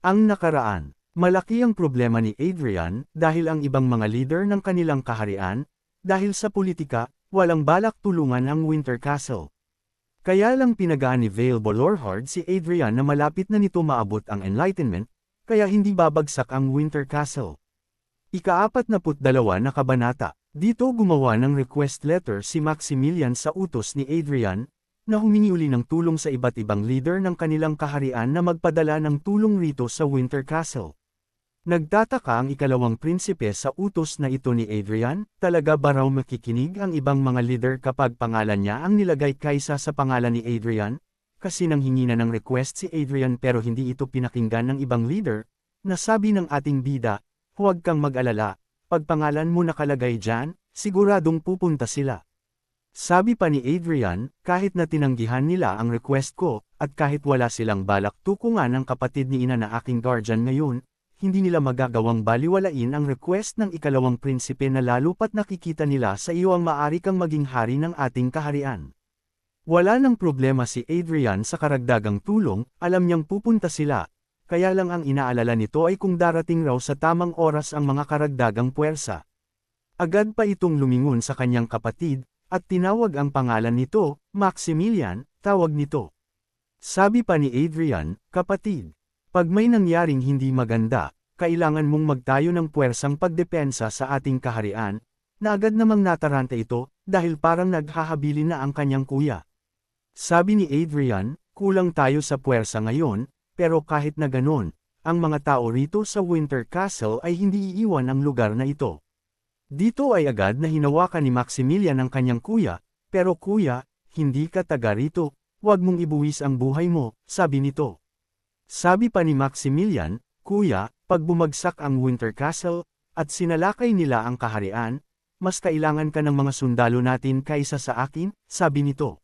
Ang nakaraan. Malaki ang problema ni Adrian dahil ang ibang mga leader ng kanilang kaharian, dahil sa politika, walang balak tulungan ang Winter Castle. Kaya lang pinagaan ni Vale Bolorhard si Adrian na malapit na nito maabot ang Enlightenment, kaya hindi babagsak ang Winter Castle. Ika-42 na kabanata. Dito gumawa ng request letter si Maximilian sa utos ni Adrian, na humingi uli ng tulong sa iba't ibang leader ng kanilang kaharian na magpadala ng tulong rito sa Winter Castle. Nagtataka ang ikalawang prinsipe sa utos na ito ni Adrian, talaga ba raw makikinig ang ibang mga leader kapag pangalan niya ang nilagay kaysa sa pangalan ni Adrian? Kasi nang hingi na ng request si Adrian pero hindi ito pinakinggan ng ibang leader, nasabi ng ating bida, huwag kang mag-alala, pag pangalan mo nakalagay dyan, siguradong pupunta sila. Sabi pa ni Adrian, kahit na tinanggihan nila ang request ko, at kahit wala silang balak tukungan ng kapatid ni ina na aking guardian ngayon, hindi nila magagawang baliwalain ang request ng ikalawang prinsipe na lalo pat nakikita nila sa iyo ang maaari kang maging hari ng ating kaharian. Wala nang problema si Adrian sa karagdagang tulong, alam niyang pupunta sila, kaya lang ang inaalala nito ay kung darating raw sa tamang oras ang mga karagdagang puwersa. Agad pa itong lumingon sa kanyang kapatid, at tinawag ang pangalan nito, Maximilian, tawag nito. Sabi pa ni Adrian, kapatid, pag may nangyaring hindi maganda, kailangan mong magtayo ng puwersang pagdepensa sa ating kaharian, na agad namang nataranta ito, dahil parang naghahabili na ang kanyang kuya. Sabi ni Adrian, kulang tayo sa puwersa ngayon, pero kahit na ganon, ang mga tao rito sa Winter Castle ay hindi iiwan ang lugar na ito. Dito ay agad na hinawakan ni Maximilian ang kanyang kuya, pero kuya, hindi ka taga rito, huwag mong ibuwis ang buhay mo, sabi nito. Sabi pa ni Maximilian, kuya, pag bumagsak ang Winter Castle, at sinalakay nila ang kaharian, mas kailangan ka ng mga sundalo natin kaysa sa akin, sabi nito.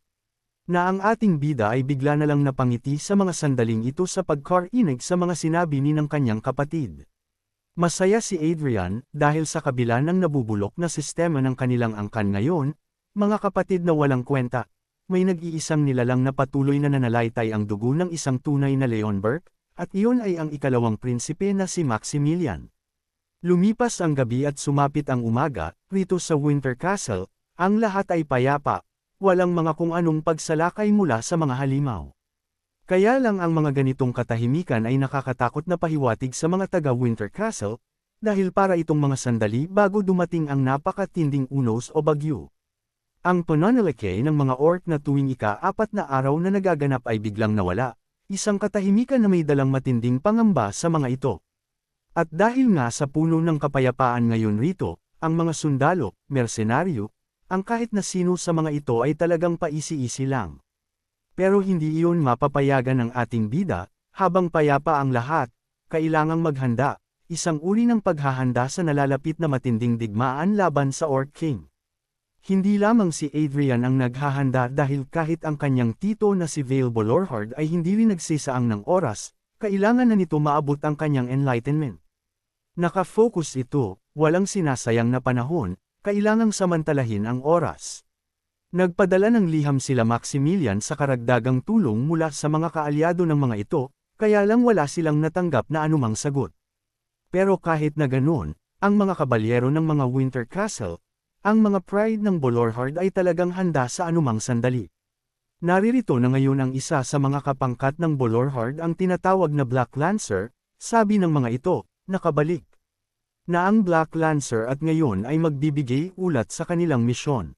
Na ang ating bida ay bigla na lang napangiti sa mga sandaling ito sa pagkarinig sa mga sinabi ni ng kanyang kapatid. Masaya si Adrian, dahil sa kabila ng nabubulok na sistema ng kanilang angkan ngayon, mga kapatid na walang kwenta, may nag-iisang nilalang na patuloy na nanalaitay ang dugo ng isang tunay na Leonberg, at iyon ay ang ikalawang prinsipe na si Maximilian. Lumipas ang gabi at sumapit ang umaga, rito sa Winter Castle, ang lahat ay payapa, walang mga kung anong pagsalakay mula sa mga halimaw. Kaya lang ang mga ganitong katahimikan ay nakakatakot na pahiwatig sa mga taga-Winter Castle, dahil para itong mga sandali bago dumating ang napakatinding unos o bagyo. Ang pananalakay ng mga orc na tuwing ika-4 na araw na nagaganap ay biglang nawala, isang katahimikan na may dalang matinding pangamba sa mga ito. At dahil nga sa puno ng kapayapaan ngayon rito, ang mga sundalo, mersenaryo, ang kahit na sino sa mga ito ay talagang paisi-isi lang. Pero hindi iyon mapapayagan ng ating bida, habang payapa ang lahat, kailangang maghanda, isang uri ng paghahanda sa nalalapit na matinding digmaan laban sa Orc King. Hindi lamang si Adrian ang naghahanda dahil kahit ang kanyang tito na si Vale Bolorhard ay hindi rin nagsisaang ng oras, kailangan na nito maabot ang kanyang enlightenment. Nakafocus ito, walang sinasayang na panahon, kailangang samantalahin ang oras. Nagpadala ng liham sila Maximilian sa karagdagang tulong mula sa mga kaalyado ng mga ito, kaya lang wala silang natanggap na anumang sagot. Pero kahit na ganoon, ang mga kabalyero ng mga Winter Castle, ang mga pride ng Bolorhard ay talagang handa sa anumang sandali. Naririto na ngayon ang isa sa mga kapangkat ng Bolorhard ang tinatawag na Black Lancer, sabi ng mga ito, nakabalik. Na ang Black Lancer at ngayon ay magbibigay ulat sa kanilang misyon.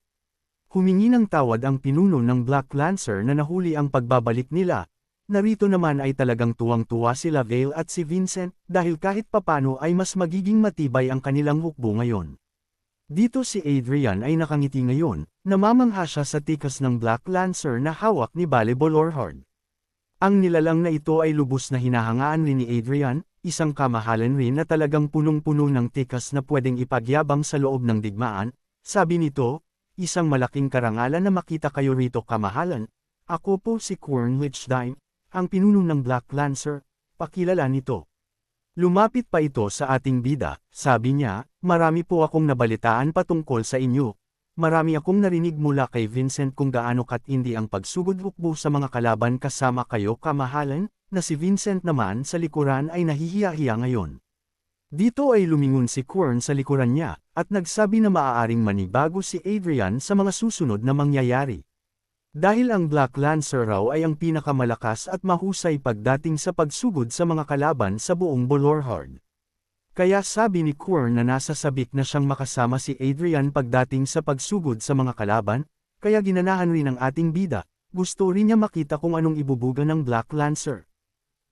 Humingi ng tawad ang pinuno ng Black Lancer na nahuli ang pagbabalik nila, narito naman ay talagang tuwang-tuwa sila Vale at si Vincent dahil kahit papano ay mas magiging matibay ang kanilang hukbo ngayon. Dito si Adrian ay nakangiti ngayon, namamangha siya sa tikas ng Black Lancer na hawak ni Vale Bolorhard. Ang nilalang na ito ay lubos na hinahangaan rin ni Adrian, isang kamahalan rin na talagang punong-puno ng tikas na pwedeng ipagyabang sa loob ng digmaan, sabi nito, isang malaking karangalan na makita kayo rito kamahalan, ako po si Quern Lichdime, ang pinuno ng Black Lancer, pakilala nito. Lumapit pa ito sa ating bida, sabi niya, marami po akong nabalitaan patungkol sa inyo. Marami akong narinig mula kay Vincent kung gaano katindi ang pagsugod hukbo sa mga kalaban kasama kayo kamahalan, na si Vincent naman sa likuran ay nahihiya-hiya ngayon. Dito ay lumingon si Quern sa likuran niya, at nagsabi na maaaring manibago si Adrian sa mga susunod na mangyayari. Dahil ang Black Lancer raw ay ang pinakamalakas at mahusay pagdating sa pagsugod sa mga kalaban sa buong Bolorhard. Kaya sabi ni Quern na nasa sabik na siyang makasama si Adrian pagdating sa pagsugod sa mga kalaban, kaya ginanahan rin ng ating bida, gusto rin niya makita kung anong ibubuga ng Black Lancer.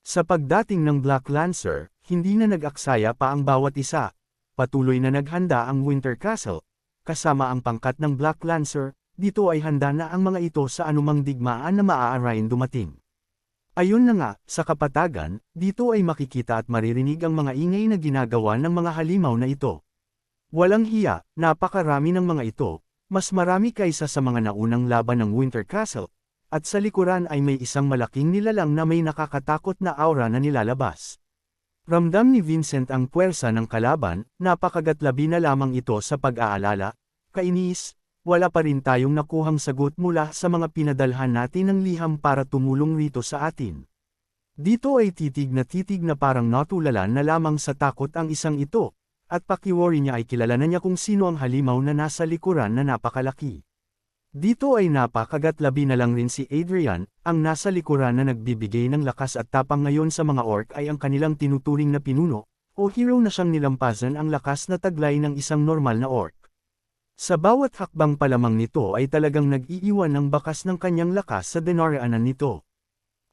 Sa pagdating ng Black Lancer, hindi na nag-aksaya pa ang bawat isa. Patuloy na naghanda ang Winter Castle. Kasama ang pangkat ng Black Lancer, dito ay handa na ang mga ito sa anumang digmaan na maaarayin dumating. Ayun na nga, sa kapatagan, dito ay makikita at maririnig ang mga ingay na ginagawa ng mga halimaw na ito. Walang hiya, napakarami ng mga ito, mas marami kaysa sa mga naunang laban ng Winter Castle, at sa likuran ay may isang malaking nilalang na may nakakatakot na aura na nilalabas. Ramdam ni Vincent ang puwersa ng kalaban, napakagatlabi na lamang ito sa pag-aalala, kainis, wala pa rin tayong nakuhang sagot mula sa mga pinadalhan natin ng liham para tumulong rito sa atin. Dito ay titig na parang natulalan na lamang sa takot ang isang ito, at pakiwari niya ay kilala na niya kung sino ang halimaw na nasa likuran na napakalaki. Dito ay napakagatlabi na lang rin si Adrian, ang nasa likuran na nagbibigay ng lakas at tapang ngayon sa mga orc ay ang kanilang tinuturing na pinuno, o hero na siyang nilampasan ang lakas na taglay ng isang normal na orc. Sa bawat hakbang palamang nito ay talagang nag-iiwan ng bakas ng kanyang lakas sa dinaraanan nito.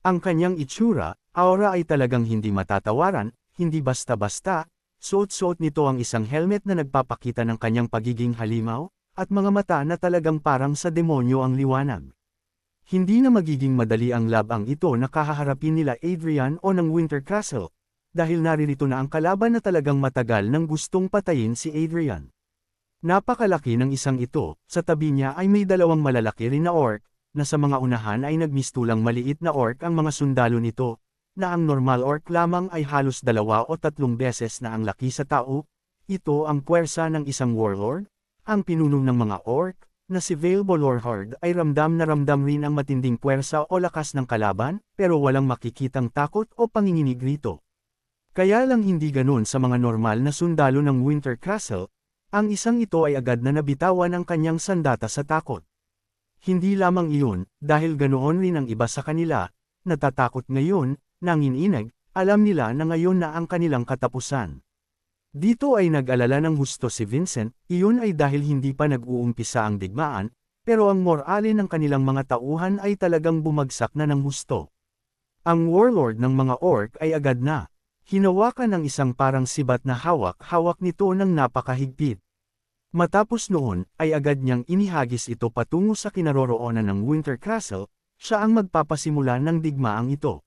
Ang kanyang itsura, aura ay talagang hindi matatawaran, hindi basta-basta, suot-suot nito ang isang helmet na nagpapakita ng kanyang pagiging halimaw, at mga mata na talagang parang sa demonyo ang liwanag. Hindi na magiging madali ang labang ito na kahaharapin nila Adrian o ng Winter Castle, dahil naririto na ang kalaban na talagang matagal nang gustong patayin si Adrian. Napakalaki ng isang ito, sa tabi niya ay may dalawang malalaki rin na orc, na sa mga unahan ay nagmistulang maliit na orc ang mga sundalo nito, na ang normal orc lamang ay halos 2 o 3 beses na ang laki sa tao. Ito ang puwersa ng isang warlord. Ang pinuno ng mga orc, na si Vale Bolorhard ay ramdam na ramdam rin ang matinding puwersa o lakas ng kalaban, pero walang makikitang takot o panginginig rito. Kaya lang hindi ganun sa mga normal na sundalo ng Winter Castle, ang isang ito ay agad na nabitawan ang kanyang sandata sa takot. Hindi lamang iyon, dahil ganoon rin ang iba sa kanila, natatakot ngayon, nanginginig, alam nila na ngayon na ang kanilang katapusan. Dito ay nag-alala ng husto si Vincent, iyon ay dahil hindi pa nag-uumpisa ang digmaan, pero ang morale ng kanilang mga tauhan ay talagang bumagsak na ng husto. Ang warlord ng mga orc ay agad na hinawakan ng isang parang sibat na hawak nito ng napakahigpit. Matapos noon, ay agad niyang inihagis ito patungo sa kinaroroonan ng Winter Castle, siya ang magpapasimula ng digmaang ito.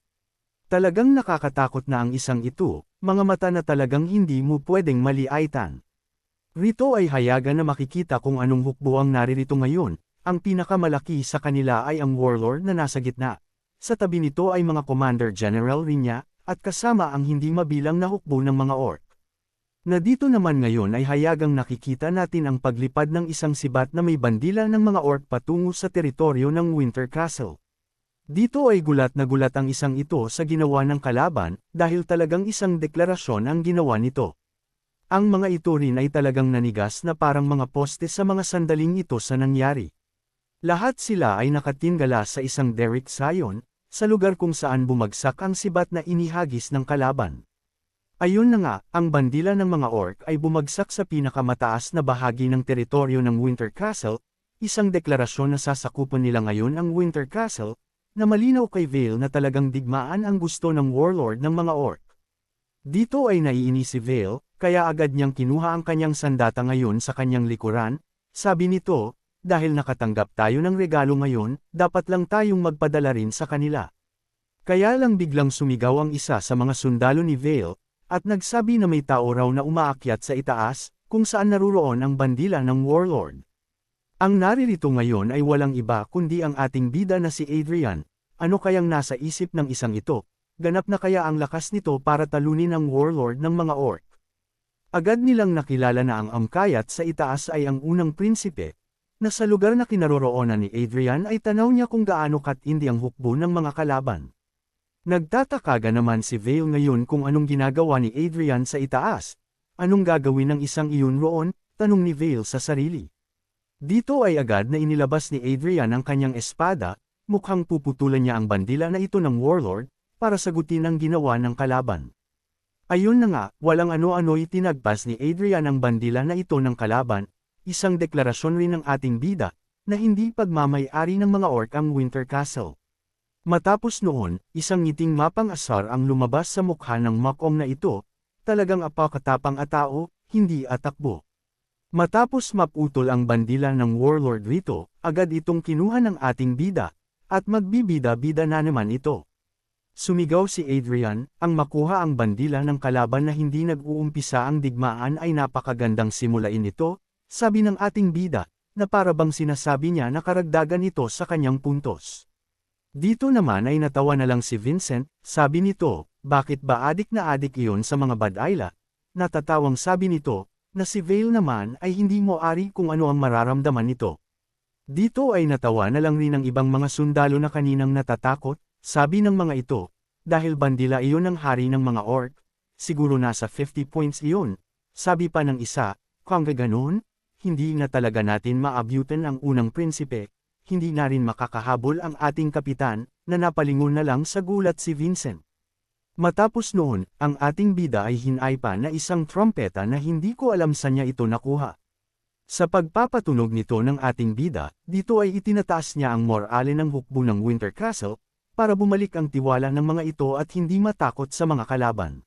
Talagang nakakatakot na ang isang ito, mga mata na talagang hindi mo pwedeng maliaitan. Rito ay hayagan na makikita kung anong hukbo ang naririto ngayon, ang pinakamalaki sa kanila ay ang warlord na nasa gitna. Sa tabi nito ay mga commander general rin niya, at kasama ang hindi mabilang na hukbo ng mga orc. Na dito naman ngayon ay hayagang nakikita natin ang paglipad ng isang sibat na may bandila ng mga orc patungo sa teritoryo ng Winter Castle. Dito ay gulat na gulat ang isang ito sa ginawa ng kalaban, dahil talagang isang deklarasyon ang ginawa nito. Ang mga ito rin ay talagang nanigas na parang mga poste sa mga sandaling ito sa nangyari. Lahat sila ay nakatingala sa isang derrick sayon, sa lugar kung saan bumagsak ang sibat na inihagis ng kalaban. Ayun na nga, ang bandila ng mga orc ay bumagsak sa pinakamataas na bahagi ng teritoryo ng Winter Castle, isang deklarasyon na sasakupan nila ngayon ang Winter Castle, na malinaw kay Vale na talagang digmaan ang gusto ng warlord ng mga orc. Dito ay naiinis si Vale, kaya agad niyang kinuha ang kanyang sandata ngayon sa kanyang likuran, sabi nito, dahil nakatanggap tayo ng regalo ngayon, dapat lang tayong magpadala rin sa kanila. Kaya lang biglang sumigaw ang isa sa mga sundalo ni Vale, at nagsabi na may tao raw na umaakyat sa itaas, kung saan naruroon ang bandila ng warlord. Ang naririto ngayon ay walang iba kundi ang ating bida na si Adrian. Ano kayang nasa isip ng isang ito? Ganap na kaya ang lakas nito para talunin ang warlord ng mga orc? Agad nilang nakilala na ang Amkayat sa itaas ay ang unang prinsipe, na sa lugar na kinaroroonan ni Adrian ay tanaw niya kung gaano katindi ang hukbo ng mga kalaban. Nagtataka naman si Vale ngayon kung anong ginagawa ni Adrian sa itaas. Anong gagawin ng isang iyon roon? Tanong ni Vale sa sarili. Dito ay agad na inilabas ni Adrian ang kanyang espada, mukhang puputulan niya ang bandila na ito ng Warlord, para sagutin ang ginawa ng kalaban. Ayun na nga, walang ano-ano'y tinagpas ni Adrian ang bandila na ito ng kalaban, isang deklarasyon rin ng ating bida, na hindi pagmamay-ari ng mga orc ang Winter Castle. Matapos noon, isang ngiting mapang-asar ang lumabas sa mukha ng Mokom na ito, talagang apakatapang at tao, hindi atakbo. Matapos maputol ang bandila ng Warlord rito, agad itong kinuha ng ating bida, at magbibida-bida na naman ito. Sumigaw si Adrian, ang makuha ang bandila ng kalaban na hindi nag-uumpisa ang digmaan ay napakagandang simulain ito, sabi ng ating bida, na parabang sinasabi niya na karagdagan ito sa kanyang puntos. Dito naman ay natawa na lang si Vincent, sabi nito, bakit ba adik na adik iyon sa mga badayla? Natatawang sabi nito, na si Vale naman ay hindi mo ari kung ano ang mararamdaman nito. Dito ay natawa na lang rin ang ibang mga sundalo na kaninang natatakot, sabi ng mga ito, dahil bandila iyon ang hari ng mga orc, siguro nasa 50 points iyon. Sabi pa ng isa, kung ganoon, hindi na talaga natin maabutan ang unang prinsipe. Hindi na rin makakahabol ang ating kapitan, na napalingon na lang sa gulat si Vincent. Matapos noon, ang ating bida ay hinay pa na isang trompeta na hindi ko alam saan niya ito nakuha. Sa pagpapatunog nito ng ating bida, dito ay itinataas niya ang morale ng hukbo ng Winter Castle, para bumalik ang tiwala ng mga ito at hindi matakot sa mga kalaban.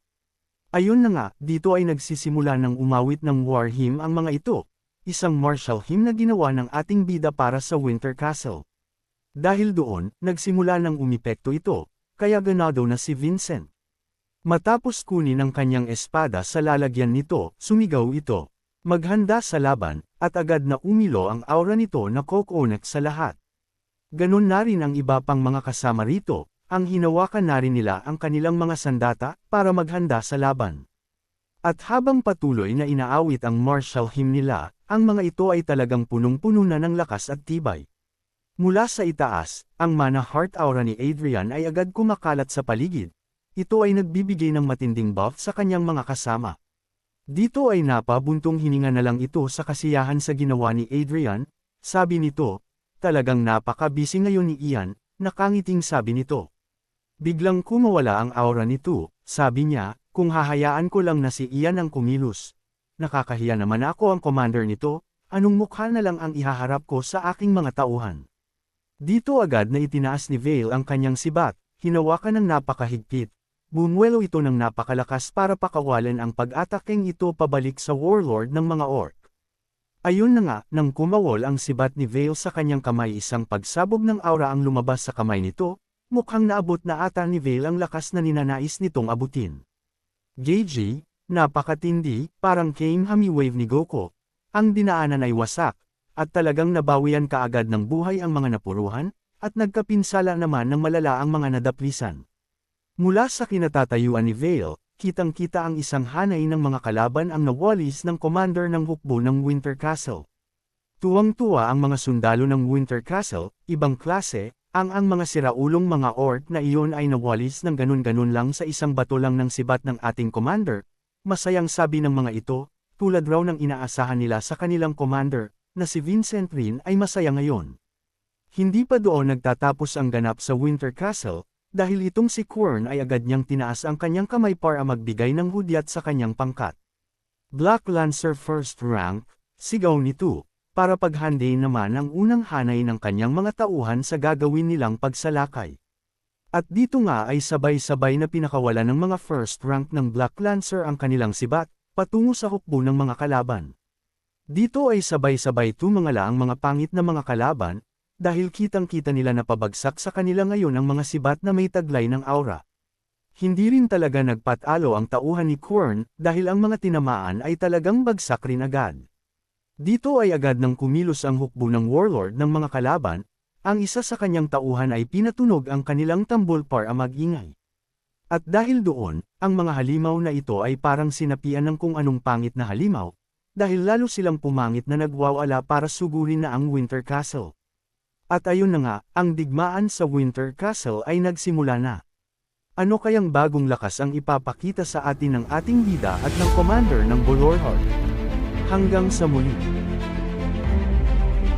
Ayun na nga, dito ay nagsisimula ng umawit ng war hymn ang mga ito. Isang martial hymn na ginawa ng ating bida para sa Winter Castle. Dahil doon, nagsimula ng umipekto ito, kaya ganado na si Vincent. Matapos kunin ang kanyang espada sa lalagyan nito, sumigaw ito, maghanda sa laban, at agad na umilo ang aura nito na kokonek sa lahat. Ganon na rin ang iba pang mga kasama rito, ang hinawakan na rin nila ang kanilang mga sandata, para maghanda sa laban. At habang patuloy na inaawit ang martial hymn nila, ang mga ito ay talagang punong-puno na ng lakas at tibay. Mula sa itaas, ang mana heart aura ni Adrian ay agad kumakalat sa paligid. Ito ay nagbibigay ng matinding buff sa kanyang mga kasama. Dito ay napabuntong hininga na lang ito sa kasiyahan sa ginawa ni Adrian, sabi nito, talagang napaka-busy ngayon ni Ian, nakangiting sabi nito. Biglang kumawala ang aura nito, sabi niya, kung hahayaan ko lang na si Ian ang kumilos. Nakakahiya naman ako ang commander nito, anong mukha na lang ang ihaharap ko sa aking mga tauhan. Dito agad na itinaas ni Vale ang kanyang sibat, hinawakan ng napakahigpit. Bumuelo ito ng napakalakas para pakawalan ang pag-atakeng ito pabalik sa warlord ng mga orc. Ayun na nga, nang kumawol ang sibat ni Vale sa kanyang kamay isang pagsabog ng aura ang lumabas sa kamay nito, mukhang naabot na ata ni Vale ang lakas na ninanais nitong abutin. Geiji, napakatindi, parang Kamehame Wave ni Goku. Ang dinaanan ay wasak, at talagang nabawian kaagad ng buhay ang mga napuruhan, at nagkapinsala naman ng malala ang mga nadaplisan. Mula sa kinatatayuan ni Vale, kitang-kita ang isang hanay ng mga kalaban ang nawalis ng commander ng hukbo ng Winter Castle. Tuwang-tuwa ang mga sundalo ng Winter Castle, ibang klase, ang mga siraulong mga orc na iyon ay nawalis ng ganun-ganun lang sa isang bato lang ng sibat ng ating commander. Masayang sabi ng mga ito, tulad raw ng inaasahan nila sa kanilang commander, na si Vincent rin ay masaya ngayon. Hindi pa doon nagtatapos ang ganap sa Winter Castle, dahil itong si Quern ay agad niyang tinaas ang kanyang kamay para magbigay ng hudyat sa kanyang pangkat. Black Lancer First Rank, sigaw nito, para paghandiin naman ang unang hanay ng kanyang mga tauhan sa gagawin nilang pagsalakay. At dito nga ay sabay-sabay na pinakawalan ng mga first rank ng Black Lancer ang kanilang sibat, patungo sa hukbo ng mga kalaban. Dito ay sabay-sabay tumangala ang mga pangit na mga kalaban, dahil kitang-kita nila na pabagsak sa kanila ngayon ang mga sibat na may taglay ng aura. Hindi rin talaga nagpatalo ang tauhan ni Quern, dahil ang mga tinamaan ay talagang bagsak rin agad. Dito ay agad nang kumilos ang hukbo ng warlord ng mga kalaban, ang isa sa kanyang tauhan ay pinatunog ang kanilang tambol para magingay. At dahil doon, ang mga halimaw na ito ay parang sinapian ng kung anong pangit na halimaw, dahil lalo silang pumangit na nagwawala para sugurin na ang Winter Castle. At ayun na nga, ang digmaan sa Winter Castle ay nagsimula na. Ano kayang bagong lakas ang ipapakita sa atin ng ating bida at ng commander ng Bulorhod? Hanggang sa muli.